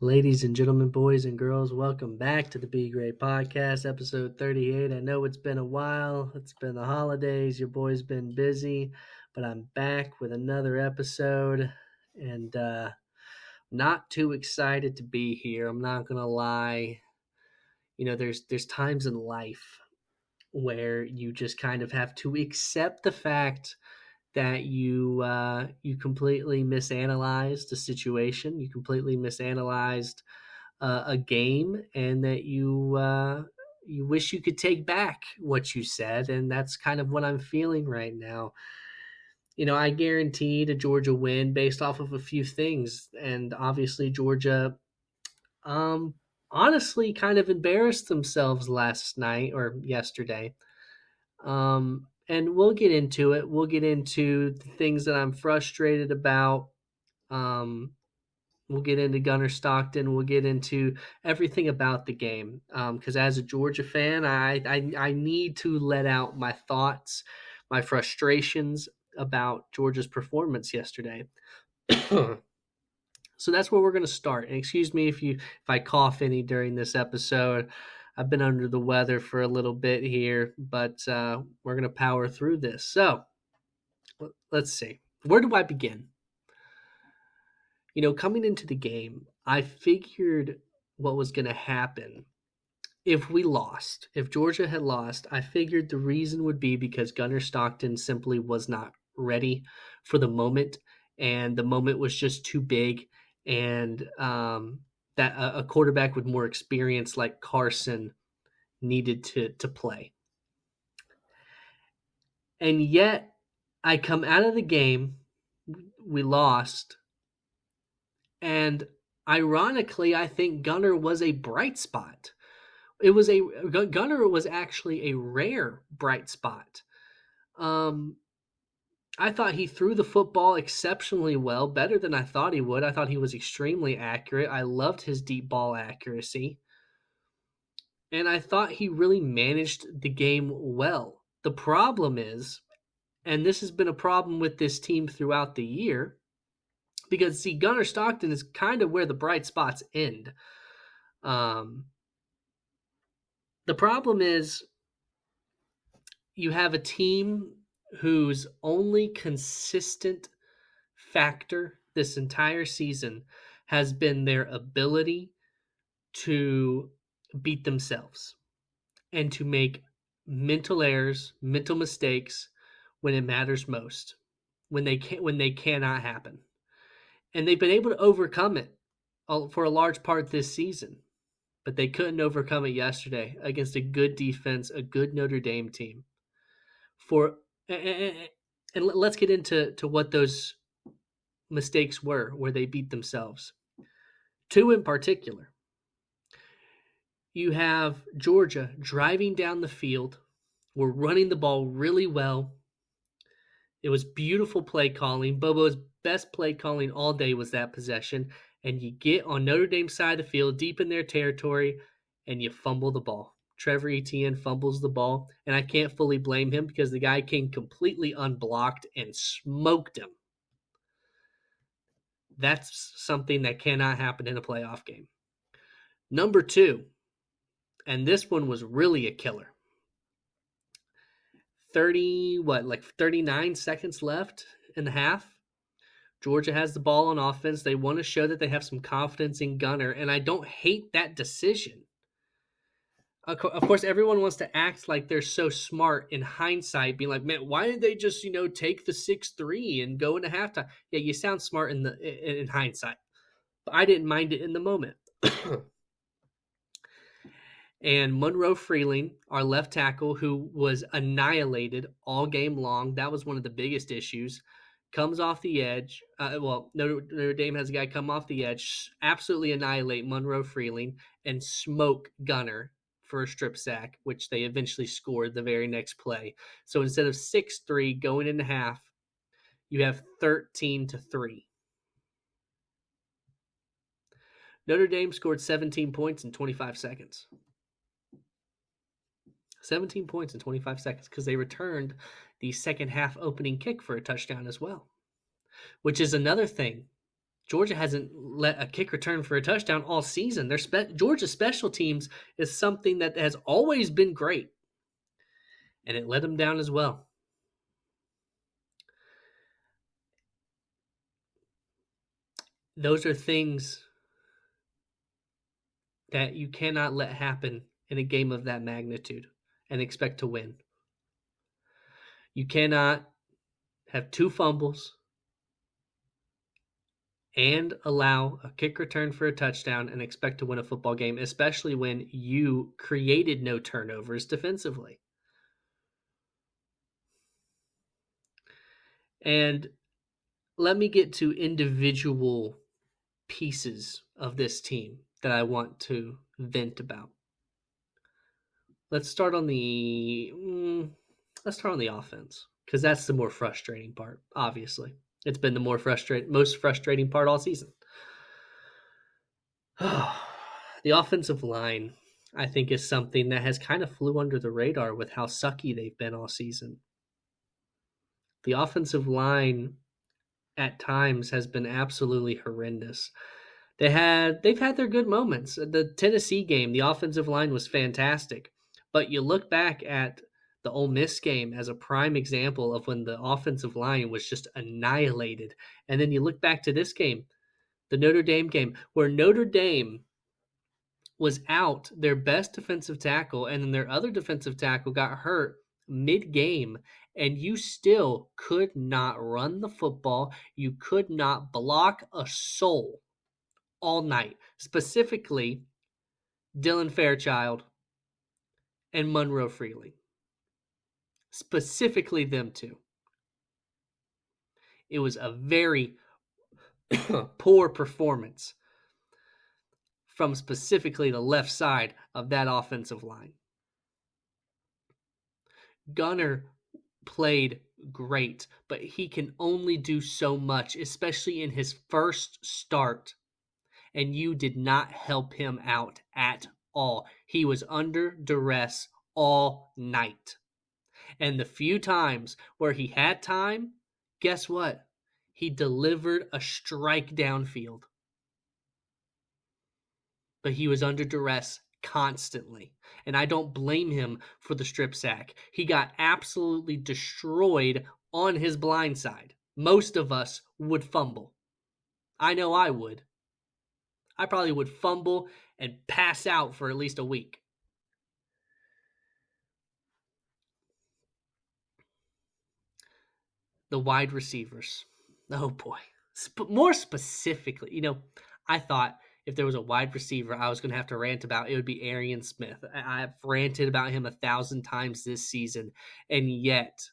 Ladies and gentlemen, boys and girls, welcome back to the Be Great Podcast, episode 38. I know it's been a while. It's been the holidays. Your boy's been busy, but I'm back with another episode and not too excited to be here. I'm not going to lie. There's times in life where you just kind of have to accept the fact that you completely misanalyzed the situation. You completely misanalyzed a game, and that you wish you could take back what you said, and that's kind of what I'm feeling right now. I guaranteed a Georgia win based off of a few things, and obviously Georgia, um, honestly, kind of embarrassed themselves last night or yesterday. And we'll get into it. We'll get into the things that I'm frustrated about. Um, We'll get into Gunnar Stockton. We'll get into everything about the game. Because as a Georgia fan, I need to let out my thoughts, my frustrations about Georgia's performance yesterday. So that's where we're going to start. And excuse me if I cough any during this episode. I've been under the weather for a little bit here, but we're going to power through this. So let's see. Where do I begin? Coming into the game, I figured what was going to happen if we lost. If Georgia had lost, I figured the reason would be because Gunnar Stockton simply was not ready for the moment, and the moment was just too big, and that a quarterback with more experience like Carson needed to play. And yet, I come out of the game, we lost, and ironically, I think Gunnar was a bright spot. Gunnar was actually a rare bright spot. I thought he threw the football exceptionally well, better than I thought he would. I thought he was extremely accurate. I loved his deep ball accuracy. And I thought he really managed the game well. The problem is, and this has been a problem with this team throughout the year, because see, Gunnar Stockton is kind of where the bright spots end. The problem is you have a team whose only consistent factor this entire season has been their ability to beat themselves and to make mental errors, mental mistakes when it matters most, when they cannot happen. And they've been able to overcome it for a large part this season, but they couldn't overcome it yesterday against a good defense, a good Notre Dame team. And let's get into what those mistakes were where they beat themselves. Two in particular. You have Georgia driving down the field. We're running the ball really well. It was beautiful play calling. Bobo's best play calling all day was that possession. And you get on Notre Dame's side of the field, deep in their territory, and you fumble the ball. Trevor Etienne fumbles the ball, and I can't fully blame him because the guy came completely unblocked and smoked him. That's something that cannot happen in a playoff game. Number two, and this one was really a killer. 39 seconds left in the half. Georgia has the ball on offense. They want to show that they have some confidence in Gunnar, and I don't hate that decision. Of course, everyone wants to act like they're so smart in hindsight, being like, man, why did they just, take the 6-3 and go into halftime? Yeah, you sound smart in hindsight, but I didn't mind it in the moment. And Monroe Freeling, our left tackle, who was annihilated all game long, that was one of the biggest issues, comes off the edge. Notre Dame has a guy come off the edge, absolutely annihilate Monroe Freeling, and smoke Gunnar for a strip sack, which they eventually scored the very next play. So instead of 6-3 going into half, you have 13-3. Notre Dame scored 17 points in 25 seconds. 17 points in 25 seconds because they returned the second half opening kick for a touchdown as well, which is another thing Georgia hasn't let a kick return for a touchdown all season. Georgia's special teams is something that has always been great, and it let them down as well. Those are things that you cannot let happen in a game of that magnitude and expect to win. You cannot have 2 fumbles and allow a kick return for a touchdown and expect to win a football game, especially when you created no turnovers defensively. And let me get to individual pieces of this team that I want to vent about. Let's start on the offense, because that's the more frustrating part. Obviously, it's been the most frustrating part all season. The offensive line, I think, is something that has kind of flew under the radar with how sucky they've been all season. The offensive line at times has been absolutely horrendous. They've had their good moments. The Tennessee game, the offensive line was fantastic. But you look back at the Ole Miss game as a prime example of when the offensive line was just annihilated. And then you look back to this game, the Notre Dame game, where Notre Dame was out their best defensive tackle, and then their other defensive tackle got hurt mid-game, and you still could not run the football. You could not block a soul all night, specifically Dylan Fairchild and Monroe Freely. Specifically them two. It was a very poor performance from specifically the left side of that offensive line. Gunner played great, but he can only do so much, especially in his first start. And you did not help him out at all. He was under duress all night. And the few times where he had time, guess what? He delivered a strike downfield. But he was under duress constantly. And I don't blame him for the strip sack. He got absolutely destroyed on his blind side. Most of us would fumble. I know I would. I probably would fumble and pass out for at least a week. The wide receivers. Oh boy. More specifically, I thought if there was a wide receiver I was going to have to rant about, it would be Arian Smith. I've ranted about him 1,000 times this season, and yet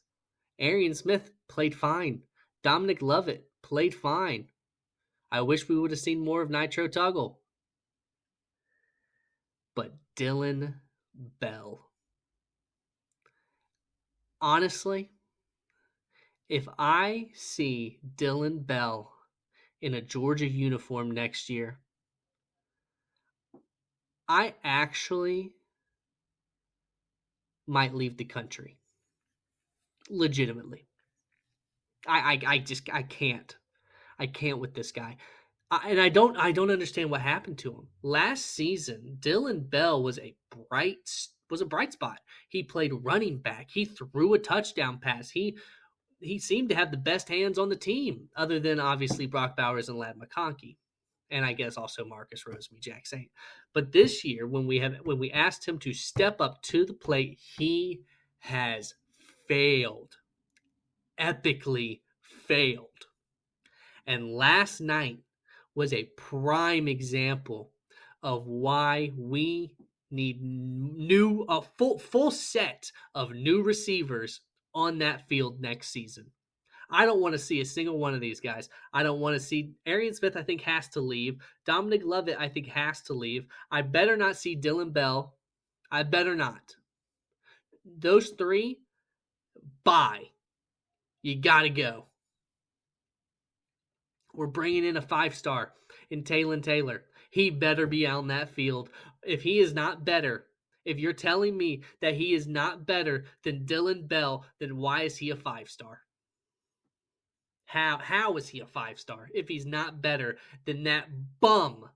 Arian Smith played fine. Dominic Lovett played fine. I wish we would have seen more of Nitro Tuggle. But Dylan Bell. Honestly, if I see Dylan Bell in a Georgia uniform next year, I actually might leave the country. Legitimately. I can't. I can't with this guy. And I don't understand what happened to him. Last season, Dylan Bell was a bright spot. He played running back. He threw a touchdown pass. He seemed to have the best hands on the team, other than obviously Brock Bowers and Ladd McConkey, and I guess also Marcus Rosemy, Jack Saint. But this year, when we asked him to step up to the plate, he has failed, epically failed. And last night was a prime example of why we need a full set of new receivers on that field next season. I don't want to see a single one of these guys. I don't want to see Arian Smith, I think, has to leave. Dominic Lovett, I think, has to leave. I better not see Dylan Bell. I better not. Those three, bye. You got to go. We're bringing in a 5-star in Taylor Taylor. He better be out in that field. If he is not better, if you're telling me that he is not better than Dylan Bell, then why is he a 5-star? How is he a 5-star if he's not better than that bum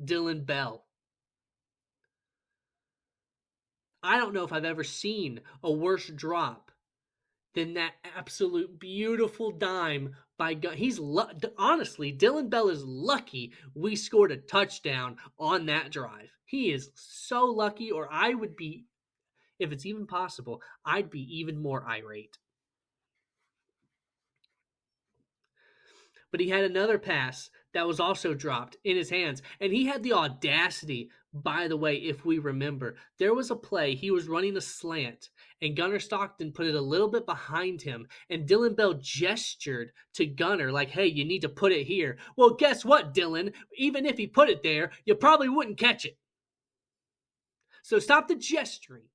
Dylan Bell? I don't know if I've ever seen a worse drop than that absolute beautiful dime by Gunnar. Honestly, Dylan Bell is lucky we scored a touchdown on that drive. He is so lucky, or I would be, if it's even possible, I'd be even more irate. But he had another pass that was also dropped in his hands. And he had the audacity, by the way, if we remember, there was a play, he was running a slant, and Gunnar Stockton put it a little bit behind him, and Dylan Bell gestured to Gunnar, like, hey, you need to put it here. Well, guess what, Dylan? Even if he put it there, you probably wouldn't catch it. So stop the gesturing.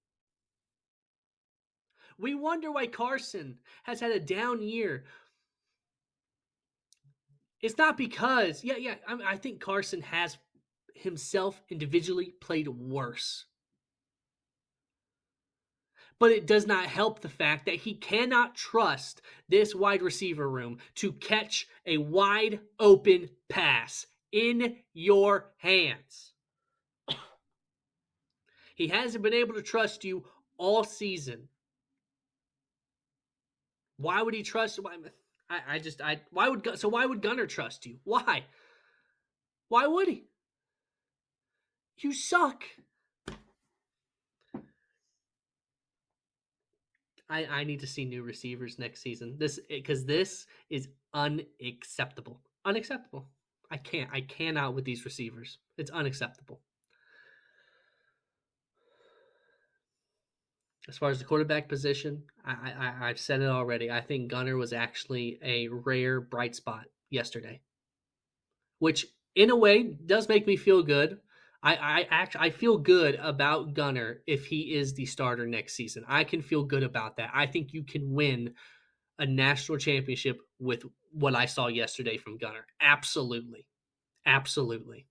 We wonder why Carson has had a down year. It's not because, I think Carson has himself individually played worse. But it does not help the fact that he cannot trust this wide receiver room to catch a wide open pass in your hands. He hasn't been able to trust you all season. Why would he trust? Why would Gunnar trust you? Why? Why would he? You suck. I need to see new receivers next season. This is unacceptable. Unacceptable. I cannot with these receivers. It's unacceptable. As far as the quarterback position, I've said it already. I think Gunnar was actually a rare bright spot yesterday, which in a way does make me feel good. I feel good about Gunnar if he is the starter next season. I can feel good about that. I think you can win a national championship with what I saw yesterday from Gunnar. Absolutely. Absolutely.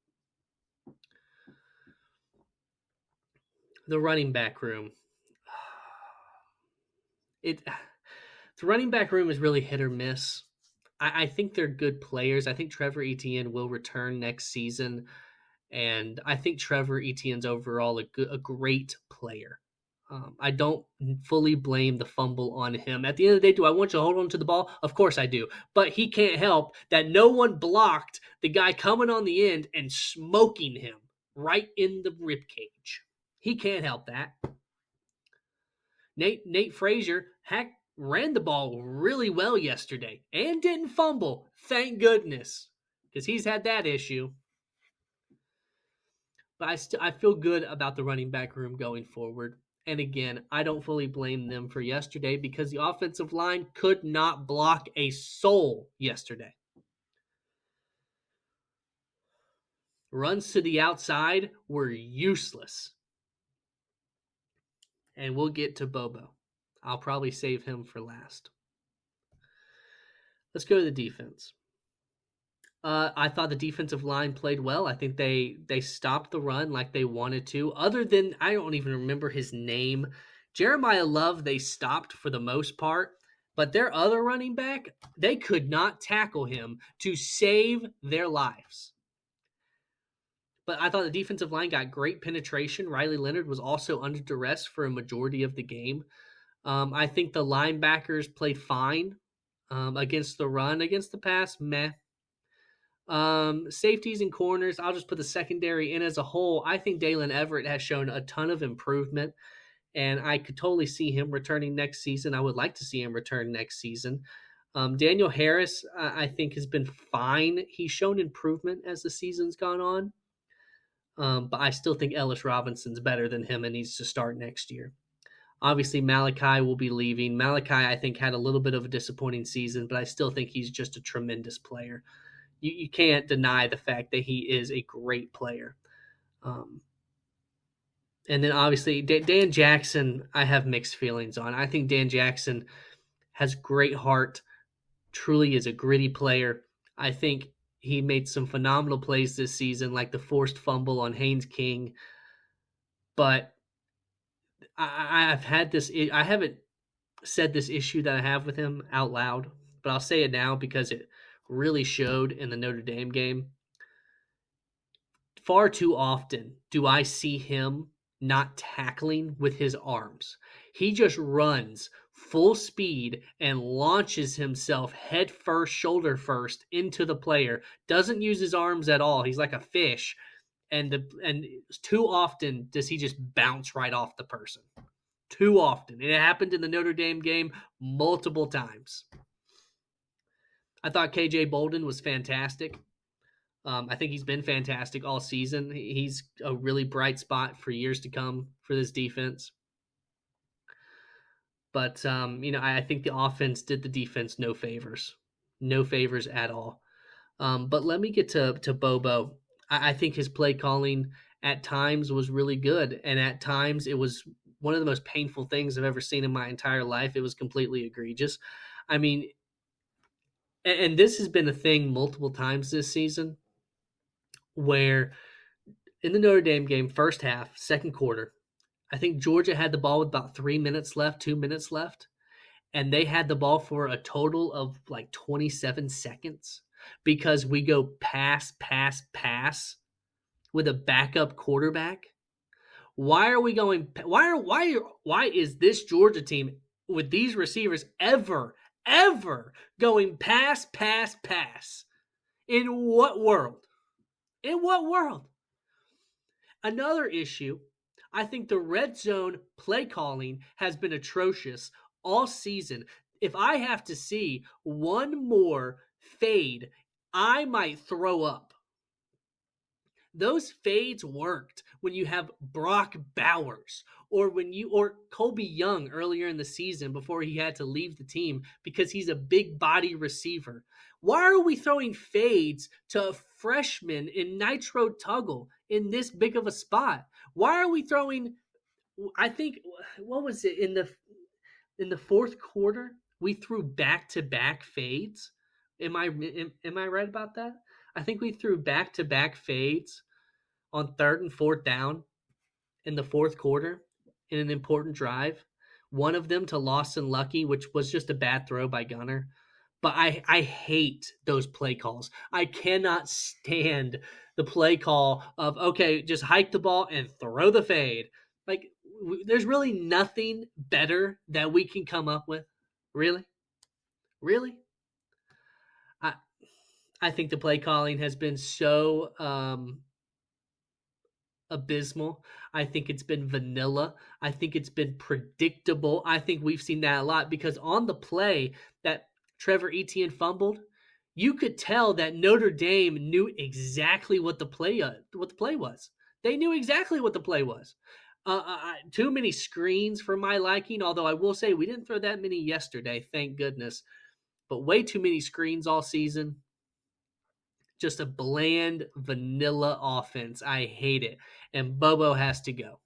The running back room. The running back room is really hit or miss. I think they're good players. I think Trevor Etienne will return next season, and I think Trevor Etienne's overall a great player. I don't fully blame the fumble on him. At the end of the day, do I want you to hold on to the ball? Of course I do. But he can't help that no one blocked the guy coming on the end and smoking him right in the ribcage. He can't help that. Nate Frazier, ran the ball really well yesterday and didn't fumble. Thank goodness, because he's had that issue. But I feel good about the running back room going forward. And again, I don't fully blame them for yesterday because the offensive line could not block a soul yesterday. Runs to the outside were useless. And we'll get to Bobo. I'll probably save him for last. Let's go to the defense. I thought the defensive line played well. I think they stopped the run like they wanted to. Other than, I don't even remember his name, Jeremiah Love, they stopped for the most part. But their other running back, they could not tackle him to save their lives. But I thought the defensive line got great penetration. Riley Leonard was also under duress for a majority of the game. I think the linebackers played fine against the run. Against the pass, meh. Safeties and corners, I'll just put the secondary in as a whole. I think Dalen Everett has shown a ton of improvement, and I could totally see him returning next season. I would like to see him return next season. Daniel Harris, I think, has been fine. He's shown improvement as the season's gone on. But I still think Ellis Robinson's better than him and needs to start next year. Obviously, Malachi will be leaving. Malachi, I think, had a little bit of a disappointing season, but I still think he's just a tremendous player. You can't deny the fact that he is a great player. And then obviously Dan Jackson, I have mixed feelings on. I think Dan Jackson has great heart, truly is a gritty player. I think he made some phenomenal plays this season, like the forced fumble on Haynes King. But I haven't said this issue that I have with him out loud, but I'll say it now because it really showed in the Notre Dame game. Far too often do I see him not tackling with his arms. He just runs full speed and launches himself head first, shoulder first into the player. Doesn't use his arms at all. He's like a fish. And too often does he just bounce right off the person. Too often. It happened in the Notre Dame game multiple times. I thought KJ Bolden was fantastic. I think he's been fantastic all season. He's a really bright spot for years to come for this defense. But, I think the offense did the defense no favors. No favors at all. But let me get to Bobo. I think his play calling at times was really good. And at times it was one of the most painful things I've ever seen in my entire life. It was completely egregious. I mean, and this has been a thing multiple times this season where in the Notre Dame game, first half, second quarter, I think Georgia had the ball with about 3 minutes left, 2 minutes left, and they had the ball for a total of like 27 seconds because we go pass, pass, pass with a backup quarterback. Why are we going? Why is this Georgia team with these receivers ever going pass, pass, pass? In what world? In what world? Another issue, I think the red zone play calling has been atrocious all season. If I have to see one more fade, I might throw up. Those fades worked when you have Brock Bowers or Colby Young earlier in the season before he had to leave the team because he's a big body receiver. Why are we throwing fades to a freshman in Nitro Tuggle in this big of a spot? Why are we throwing? I think what was it in the fourth quarter? We threw back-to-back fades. Am I right about that? I think we threw back-to-back fades on third and fourth down in the fourth quarter in an important drive. One of them to Lawson Lucky, which was just a bad throw by Gunner. But I hate those play calls. I cannot stand the play call of, okay, just hike the ball and throw the fade. Like, there's really nothing better that we can come up with. Really? Really? I, I think the play calling has been so abysmal. I think it's been vanilla. I think it's been predictable. I think we've seen that a lot because on the play that Trevor Etienne fumbled, you could tell that Notre Dame knew exactly what the play was. They knew exactly what the play was. Too many screens for my liking, although I will say we didn't throw that many yesterday, thank goodness. But way too many screens all season. Just a bland, vanilla offense. I hate it. And Bobo has to go.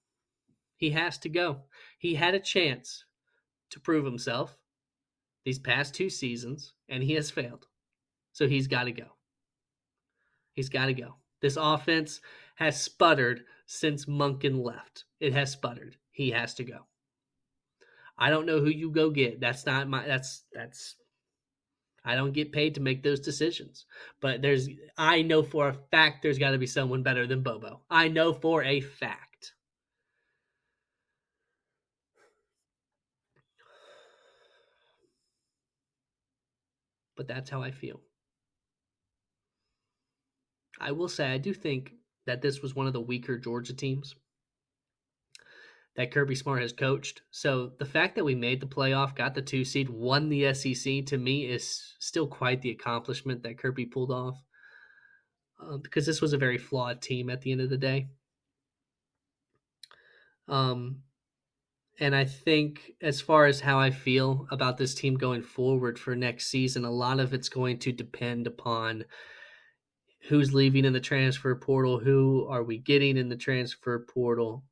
He has to go. He had a chance to prove himself these past 2 seasons, and he has failed. So he's got to go. He's got to go. This offense has sputtered since Monken left. It has sputtered. He has to go. I don't know who you go get. That's not my that's I don't get paid to make those decisions. But I know for a fact there's got to be someone better than Bobo. I know for a fact. But that's how I feel. I will say I do think that this was one of the weaker Georgia teams that Kirby Smart has coached. So the fact that we made the playoff, got the 2 seed, won the SEC, to me is still quite the accomplishment that Kirby pulled off. Because this was a very flawed team at the end of the day. And I think as far as how I feel about this team going forward for next season, a lot of it's going to depend upon who's leaving in the transfer portal, who are we getting in the transfer portal,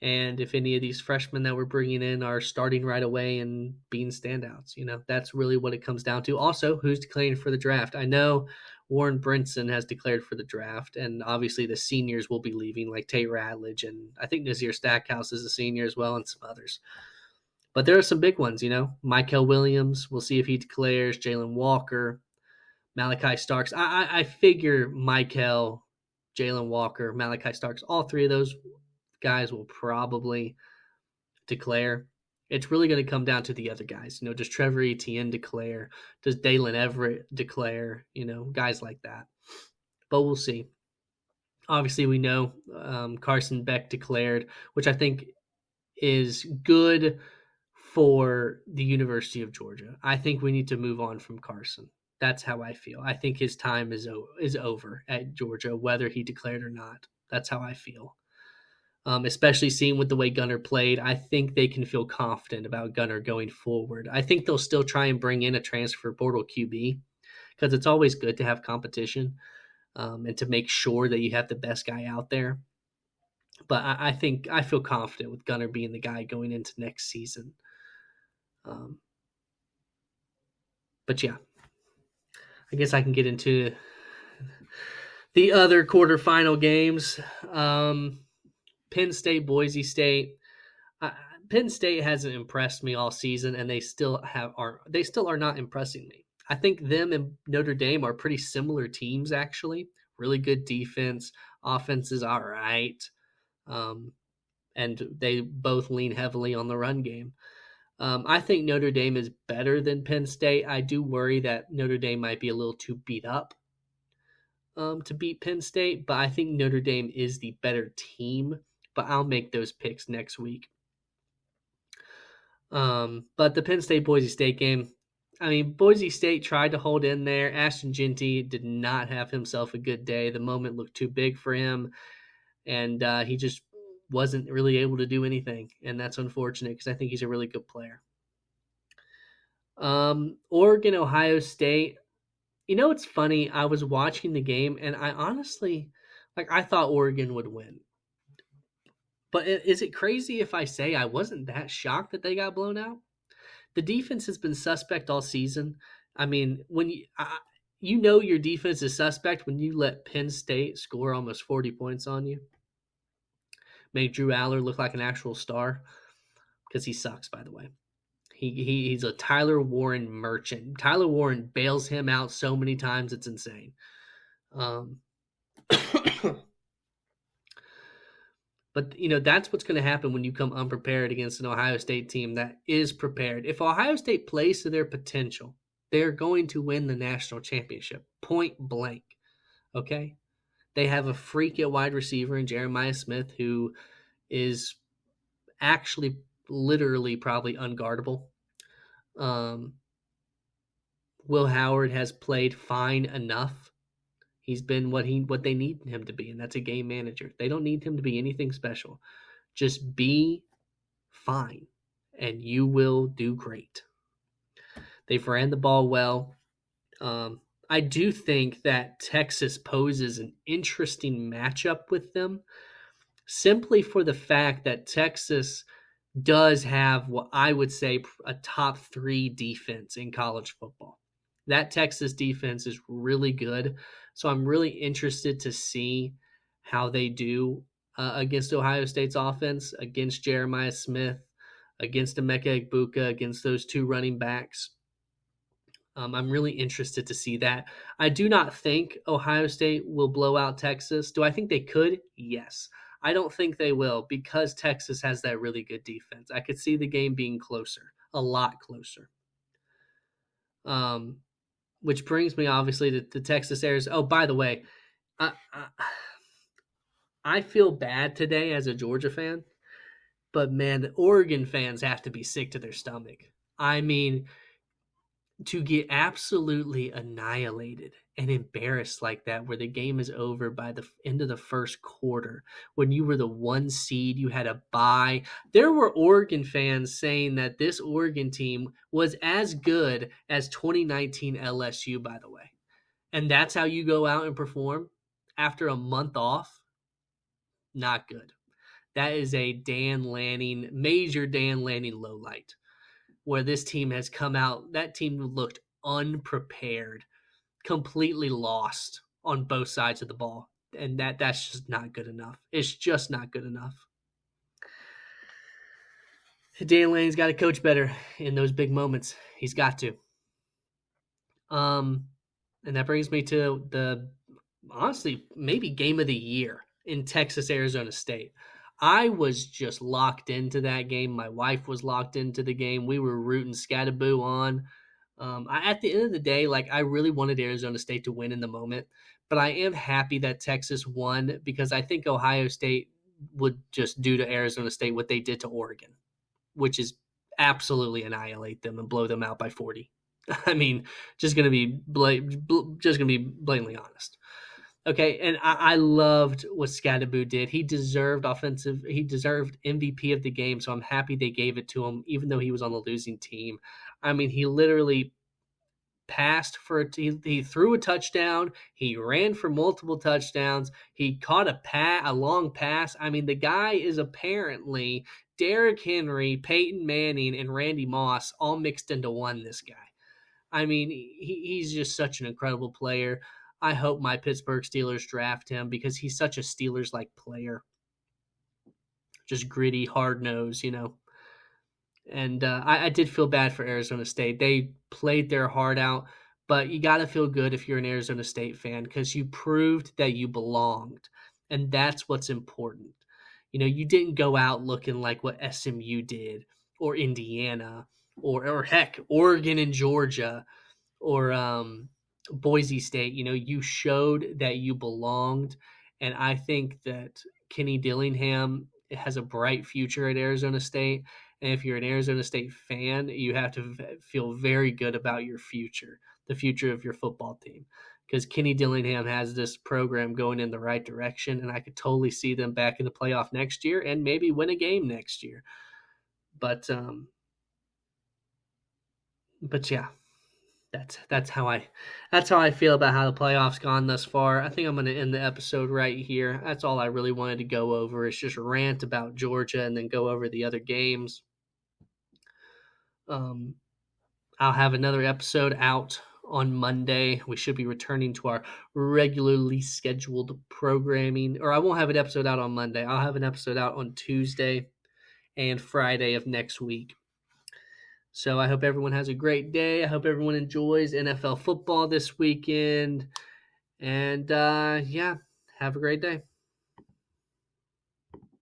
and if any of these freshmen that we're bringing in are starting right away and being standouts. That's really what it comes down to. Also, who's declaring for the draft? I know Warren Brinson has declared for the draft, and obviously the seniors will be leaving, like Tate Ratledge, and I think Nazir Stackhouse is a senior as well, and some others. But there are some big ones, Michael Williams, we'll see if he declares, Jalen Walker, Malachi Starks. I figure Michael, Jalen Walker, Malachi Starks, all three of those guys will probably declare. It's really going to come down to the other guys. Does Trevor Etienne declare? Does Dalen Everett declare? Guys like that. But we'll see. Obviously, we know Carson Beck declared, which I think is good for the University of Georgia. I think we need to move on from Carson. That's how I feel. I think his time is over at Georgia, whether he declared or not. That's how I feel. Especially seeing with the way Gunner played, I think they can feel confident about Gunner going forward. I think they'll still try and bring in a transfer portal QB because it's always good to have competition and to make sure that you have the best guy out there. But I think I feel confident with Gunner being the guy going into next season. But yeah, I guess I can get into the other quarterfinal games. Penn State, Boise State. Penn State hasn't impressed me all season, and they still are not impressing me. I think them and Notre Dame are pretty similar teams, actually. Really good defense. Offense is all right. And they both lean heavily on the run game. I think Notre Dame is better than Penn State. I do worry that Notre Dame might be a little too beat up to beat Penn State, but I think Notre Dame is the better team. But I'll make those picks next week. But the Penn State Boise State game, Boise State tried to hold in there. Ashton Jeanty did not have himself a good day. The moment looked too big for him, and he just wasn't really able to do anything, and that's unfortunate because I think he's a really good player. Oregon, Ohio State. It's funny. I was watching the game, and I honestly, I thought Oregon would win. But is it crazy if I say I wasn't that shocked that they got blown out? The defense has been suspect all season. When your defense is suspect when you let Penn State score almost 40 points on you. Made Drew Aller look like an actual star because he sucks, by the way. He's a Tyler Warren merchant. Tyler Warren bails him out so many times, it's insane. But, that's what's going to happen when you come unprepared against an Ohio State team that is prepared. If Ohio State plays to their potential, they're going to win the national championship, point blank. Okay? They have a freak at wide receiver in Jeremiah Smith who is actually literally probably unguardable. Will Howard has played fine enough. He's been what they need him to be, and that's a game manager. They don't need him to be anything special. Just be fine, and you will do great. They've ran the ball well. I do think that Texas poses an interesting matchup with them, simply for the fact that Texas does have what I would say a top 3 defense in college football. That Texas defense is really good. So I'm really interested to see how they do against Ohio State's offense, against Jeremiah Smith, against Emeka Egbuka, against those 2 running backs. I'm really interested to see that. I do not think Ohio State will blow out Texas. Do I think they could? Yes. I don't think they will because Texas has that really good defense. I could see the game being closer, a lot closer. Which brings me obviously to Texas Arizona. Oh, by the way, I feel bad today as a Georgia fan, but man, the Oregon fans have to be sick to their stomach. To get absolutely annihilated and embarrassed like that, where the game is over by the end of the first quarter, when you were the 1 seed, you had a bye. There were Oregon fans saying that this Oregon team was as good as 2019 LSU, by the way. And that's how you go out and perform after a month off? Not good. That is a major Dan Lanning lowlight. Where this team has come out, that team looked unprepared, completely lost on both sides of the ball. And that's just not good enough. It's just not good enough. Dan Lane's got to coach better in those big moments. He's got to. Um, and that brings me to the honestly maybe game of the year in Texas Arizona State. I was just locked into that game. My wife was locked into the game. We were rooting Scattaboo on. At the end of the day, like I really wanted Arizona State to win in the moment, but I am happy that Texas won because I think Ohio State would just do to Arizona State what they did to Oregon, which is absolutely annihilate them and blow them out by 40. I mean, just gonna be blatantly honest. Okay, and I loved what Scattaboo did. He deserved MVP of the game, so I'm happy they gave it to him, even though he was on the losing team. I mean, he literally passed for he threw a touchdown. He ran for multiple touchdowns. He caught a long pass. I mean, the guy is apparently Derrick Henry, Peyton Manning, and Randy Moss all mixed into one. This guy. I mean, he's just such an incredible player. I hope my Pittsburgh Steelers draft him because he's such a Steelers like player. Just gritty, hard nose, you know. And I did feel bad for Arizona State. They played their heart out, but you got to feel good if you're an Arizona State fan because you proved that you belonged. And that's what's important. You know, you didn't go out looking like what SMU did or Indiana or heck, Oregon and Georgia or Boise State. You know, you showed that you belonged. And I think that Kenny Dillingham has a bright future at Arizona State. And if you're an Arizona State fan, you have to feel very good about your future, the future of your football team. Because Kenny Dillingham has this program going in the right direction, and I could totally see them back in the playoff next year and maybe win a game next year. But yeah, that's how I feel about how the playoffs gone thus far. I think I'm going to end the episode right here. That's all I really wanted to go over. Is just rant about Georgia and then go over the other games. Um, I'll have another episode out on Monday. We should be returning to our regularly scheduled programming, or I won't have an episode out on Monday. I'll have an episode out on Tuesday and Friday of next week. So I hope everyone has a great day. I hope everyone enjoys NFL football this weekend. And yeah, have a great day.